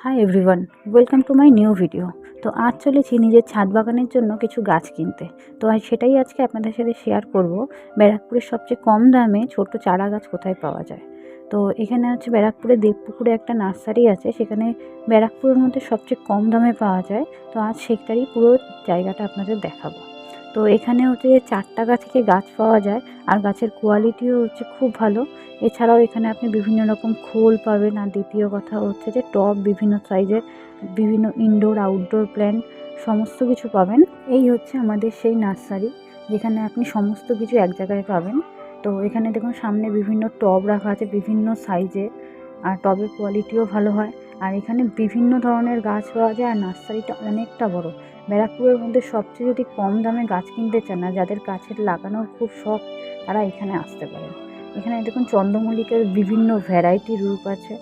Hi everyone, welcome to my new video. তো আজ চলেছি নিজের ছাদ বাগানের জন্য কিছু গাছ কিনতে। তো সেটাই আজকে আপনাদের সাথে শেয়ার করব। ব্যারাকপুরের সবচেয়ে কম দামে ছোট চারা গাছ কোথায় পাওয়া যায়। তো এখানে হচ্ছে ব্যারাকপুরে দেবপুকুরে একটা নার্সারি আছে, সেখানে ব্যারাকপুরের মধ্যে সবচেয়ে কম দামে পাওয়া যায়। তো আজ সেটারই পুরো জায়গাটা আপনাদের দেখাবো। তো এখানে হচ্ছে 4 টাকা থেকে গাছ পাওয়া যায়, আর গাছের কোয়ালিটিও হচ্ছে খুব ভালো। এছাড়াও এখানে আপনি বিভিন্ন রকম খোল পাবেন, আর দ্বিতীয় কথা হচ্ছে যে টব বিভিন্ন সাইজের, বিভিন্ন ইনডোর আউটডোর প্ল্যান্ট সমস্ত কিছু পাবেন। এই হচ্ছে আমাদের সেই নার্সারি, যেখানে আপনি সমস্ত কিছু এক জায়গায় পাবেন। তো এখানে দেখুন সামনে বিভিন্ন টব রাখা আছে বিভিন্ন সাইজে, আর টবের কোয়ালিটিও ভালো হয়। আর এখানে বিভিন্ন ধরনের গাছ পাওয়া যায়, আর নার্সারিটা অনেকটা বড়। ব্যারাকপুরের মধ্যে সবচেয়ে যদি কম দামে গাছ কিনতে চান না, যাদের গাছের লাগানোর খুব শখ, তারা এখানে আসতে পারেন। এখানে দেখুন চন্দ্রমল্লিকার বিভিন্ন ভ্যারাইটি রূপ আছে,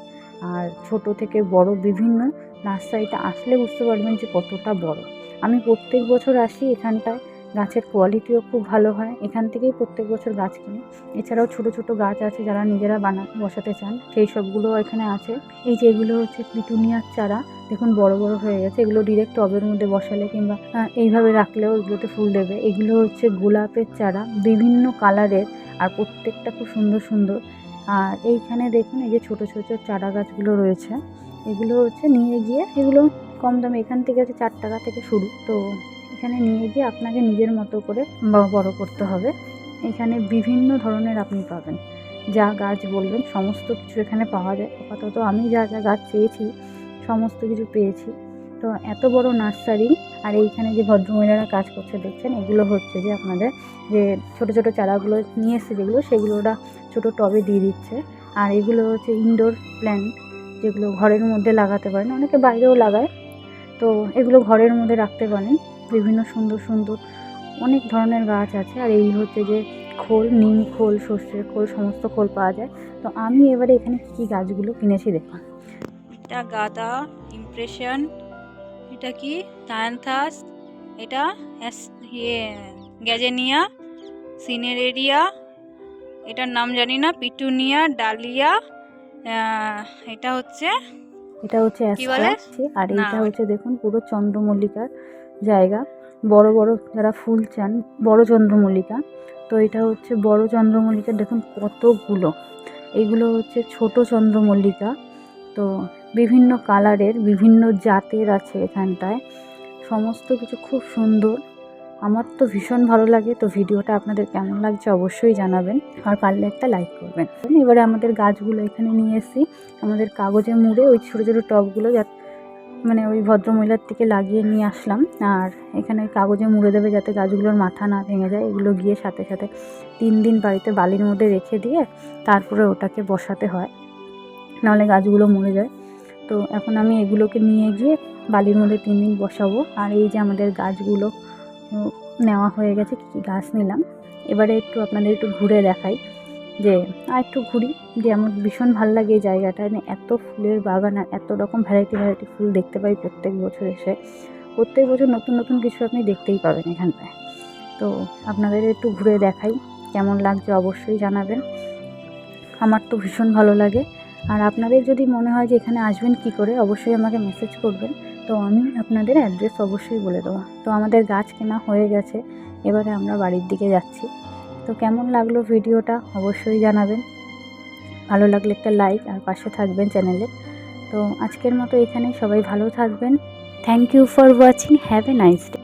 আর ছোট থেকে বড় বিভিন্ন। নার্সারিটা আসলে বুঝতে পারবেন যে কতটা বড়। আমি প্রত্যেক বছর আসি এখানটায়, গাছের কোয়ালিটিও খুব ভালো হয়, এখান থেকেই প্রত্যেক বছর গাছ কিনি। এছাড়াও ছোট ছোট গাছ আছে, যারা নিজেরা বসাতে চান সেই সবগুলো এখানে আছে। এই যে এগুলো হচ্ছে পিটুনিয়ার চারা, দেখুন বড় বড় হয়ে গেছে। এগুলো ডিরেক্ট টবের মধ্যে বসালে কিংবা এইভাবে রাখলেও এগুলোতে ফুল দেবে। এগুলো হচ্ছে গোলাপের চারা, বিভিন্ন কালারের, আর প্রত্যেকটা খুব সুন্দর সুন্দর। আর এইখানে দেখুন এই যে ছোট ছোট চারা গাছগুলো রয়েছে, এগুলো হচ্ছে নিয়ে গিয়ে, এগুলো কম দামে, এখান থেকে হচ্ছে 4 টাকা থেকে শুরু। তো এখানে নিয়ে গিয়ে আপনাকে নিজের মতো করে বড় করতে হবে। এখানে বিভিন্ন ধরনের আপনি পাবেন, যা গাছ বলবেন সমস্ত কিছু এখানে পাওয়া যায়। আপাতত আমি যা যা গাছ চেয়েছি সমস্ত কিছু পেয়েছি। তো এত বড় নার্সারি, আর এইখানে যে ভদ্রমহিলারা কাজ করছে দেখছেন, এগুলো হচ্ছে যে আপনাদের যে ছোট ছোট চারাগুলো নিয়ে এসছে, যেগুলো সেগুলো ওরা ছোটো টবে দিয়ে দিচ্ছে। আর এগুলো হচ্ছে ইনডোর প্ল্যান্ট, যেগুলো ঘরের মধ্যে লাগাতে পারেন, অনেকে বাইরেও লাগায়। তো এগুলো ঘরের মধ্যে রাখতে পারেন। বিভিন্ন সুন্দর সুন্দর অনেক ধরনের গাছ আছে। আর এই হচ্ছে যে খোল, নিম খোল, সর্ষের খোল, সমস্ত খোল পাওয়া যায়। তো আমি এবারে এখানে কী গাছগুলো কিনেছি দেখুন। এটা গাঁদা, ইমপ্রেশন, এটা কি থায়ানথাস, এটা গ্যাজেনিয়া, সিনেরেরিয়া, এটার নাম জানি না, পিটুনিয়া, ডালিয়া, এটা হচ্ছে কি বলে আর না, এইটা হচ্ছে দেখুন পুরো চন্দ্রমল্লিকার জায়গা। বড় বড় যারা ফুল চান, বড় চন্দ্রমল্লিকা। তো এটা হচ্ছে বড় চন্দ্রমল্লিকা, দেখুন কতগুলো। এগুলো হচ্ছে ছোট চন্দ্রমল্লিকা। তো বিভিন্ন কালারের, বিভিন্ন জাতের আছে এখানটায়, সমস্ত কিছু খুব সুন্দর। আমার তো ভীষণ ভালো লাগে। তো ভিডিওটা আপনাদের কেমন লাগছে অবশ্যই জানাবেন, আর পারলে একটা লাইক করবেন। এবারে আমাদের গাছগুলো এখানে নিয়ে এসেছি, আমাদের কাগজে মুড়ে ওই ছোটো ছোটো টবগুলো মানে ওই ভদ্রমহিলার থেকে লাগিয়ে নিয়ে আসলাম। আর এখানে ওই কাগজে মুড়ে দেবে যাতে গাছগুলোর মাথা না ভেঙে যায়। এগুলো গিয়ে সাথে সাথে 3 দিন বাড়িতে বালির মধ্যে রেখে দিয়ে তারপরে ওটাকে বসাতে হয়, নাহলে গাছগুলো মরে যায়। তো এখন আমি এগুলোকে নিয়ে গিয়ে বালির মধ্যে 3 দিন বসাবো। আর এই যে আমাদের গাছগুলো নেওয়া হয়ে গেছে, কী কী গাছ নিলাম। এবারে একটু আপনাদের একটু ঘুরে দেখাই, যে আর একটু ঘুরি, যে আমার ভীষণ ভালো লাগে এই জায়গাটা। মানে এত ফুলের বাগান, আর এত রকম ভ্যারাইটি ভ্যারাইটি ফুল দেখতে পাই প্রত্যেক বছর এসে। প্রত্যেক বছর নতুন নতুন কিছু আপনি দেখতেই পাবেন এখানটায়। তো আপনাদের একটু ঘুরে দেখাই, কেমন লাগছে অবশ্যই জানাবেন। আমার তো ভীষণ ভালো লাগে। আর আপনাদের যদি মনে হয় যে এখানে আসবেন কী করে, অবশ্যই আমাকে মেসেজ করবেন। তো আমি আপনাদের অ্যাড্রেস অবশ্যই বলে দেবো। তো আমাদের গাছ কেনা হয়ে গেছে, এবারে আমরা বাড়ির দিকে যাচ্ছি। তো কেমন লাগলো ভিডিওটা অবশ্যই জানাবেন। ভালো লাগলে একটা লাইক, আর পাশে থাকবেন চ্যানেলে। তো আজকের মতো এখানেই, সবাই ভালো থাকবেন। Thank you for watching, have a nice day.